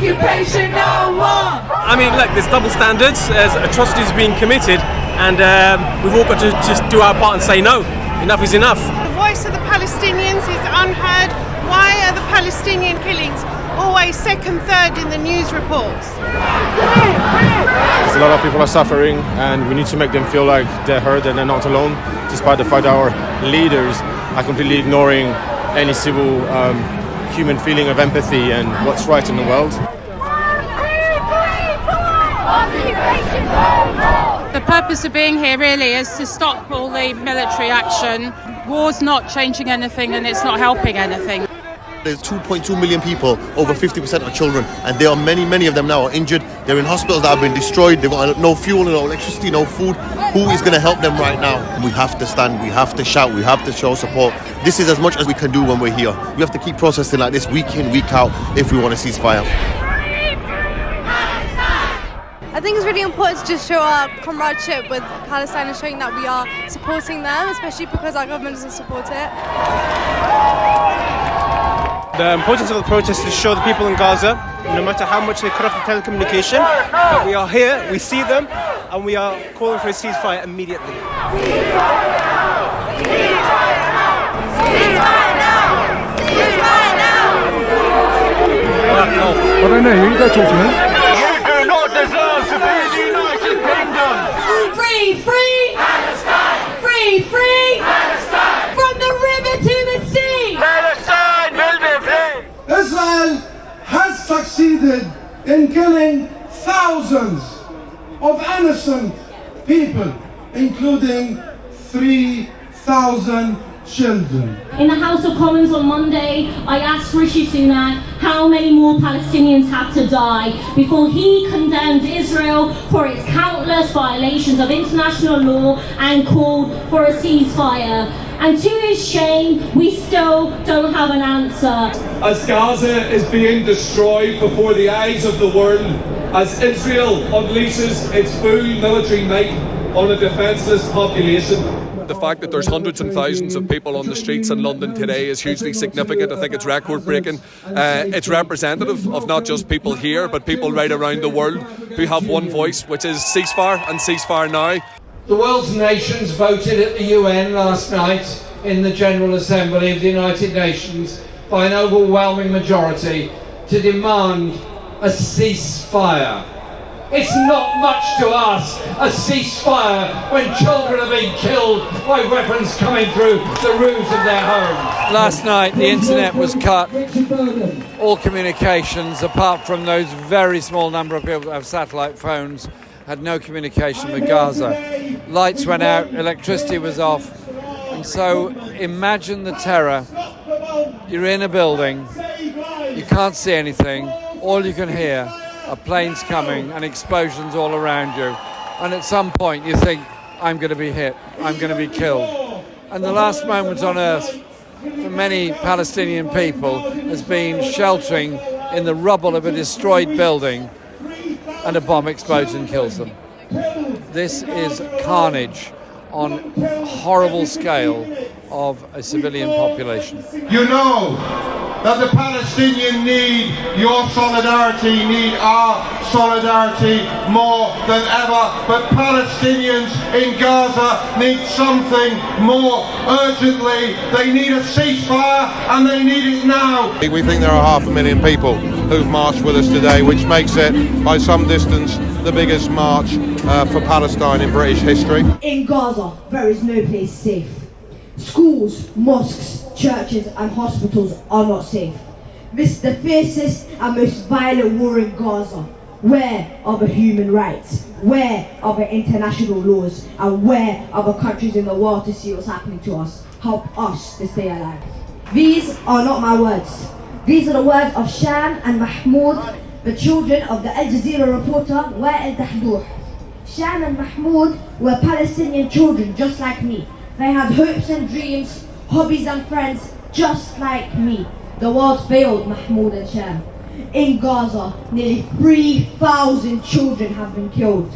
occupation no more. I mean, look, there's double standards, there's atrocities being committed, and we've all got to just do our part and say no. Enough is enough. The voice of the Palestinians is unheard. Why are the Palestinian killings always second, third in the news reports? A lot of people are suffering, and we need to make them feel like they're heard and they're not alone, despite the fact that our leaders are completely ignoring any civil human feeling of empathy and what's right in the world. The purpose of being here really is to stop all the military action. War's not changing anything and it's not helping anything. There's 2.2 million people, over 50% are children, and there are many of them now are injured. They're in hospitals that have been destroyed. They've got no fuel, no electricity, no food. Who is going to help them right now? We have to stand, we have to shout, we have to show support. This is as much as we can do when we're here. We have to keep processing like this week in, week out if we want to ceasefire. I think it's really important to just show our comradeship with Palestine and showing that we are supporting them, especially because our government doesn't support it. The importance of the protest is to show the people in Gaza, no matter how much they cut off the telecommunication, that we are here, we see them, and we are calling for a ceasefire immediately. Ceasefire now! Ceasefire now! Ceasefire now! Ceasefire now! I don't know, you go talk to me. You do not deserve to be in the United Kingdom! Free, free! Palestine! Free, free! Palestine! From the river to the sea! Palestine will be free! Israel has succeeded in killing thousands of innocent people, including 3,000 children. In the House of Commons on Monday, I asked Rishi Sunak how many more Palestinians had to die before he condemned Israel for its countless violations of international law and called for a ceasefire. And to his shame, we still don't have an answer. As Gaza is being destroyed before the eyes of the world, as Israel unleashes its full military might on a defenceless population. The fact that there's hundreds and thousands of people on the streets in London today is hugely significant. I think it's record-breaking. It's representative of not just people here, but people right around the world who have one voice, which is ceasefire and ceasefire now. The world's nations voted at the UN last night in the General Assembly of the United Nations by an overwhelming majority to demand a ceasefire. It's not much to ask, a ceasefire when children are being killed by weapons coming through the roofs of their homes. Last night the internet was cut, all communications apart from those very small number of people that have satellite phones had no communication with Gaza. Lights went out, electricity was off, and so imagine the terror. You're in a building, you can't see anything, all you can hear are planes coming and explosions all around you, and at some point you think, I'm going to be hit, I'm going to be killed. And the last moment on earth for many Palestinian people has been sheltering in the rubble of a destroyed building, and a bomb explodes and kills them. This is carnage on a horrible scale of a civilian population. You know that the Palestinians need your solidarity, need our solidarity more than ever. But Palestinians in Gaza need something more urgently. They need a ceasefire and they need it now. We think there are 500,000 people who've marched with us today, which makes it, by some distance, the biggest march for Palestine in British history. In Gaza, there is no place safe. Schools, mosques, churches and hospitals are not safe. This is the fiercest and most violent war in Gaza. Where are the human rights? Where are the international laws? And where are the countries in the world to see what's happening to us? Help us to stay alive. These are not my words. These are the words of Sham and Mahmoud, the children of the Al Jazeera reporter Wa'il Dahdour. Sham and Mahmoud were Palestinian children just like me. They had hopes and dreams, hobbies and friends just like me. The world failed Mahmoud and Sham. In Gaza, nearly 3,000 children have been killed.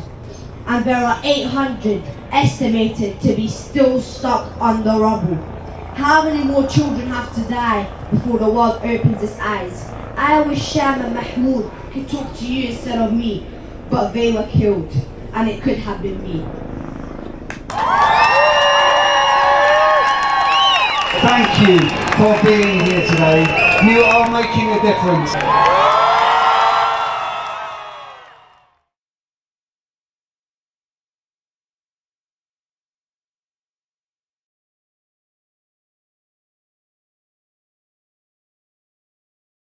And there are 800 estimated to be still stuck under rubble. How many more children have to die before the world opens its eyes. I wish Sham and Mahmoud could talk to you instead of me, but they were killed, and it could have been me. Thank you for being here today. You are making a difference.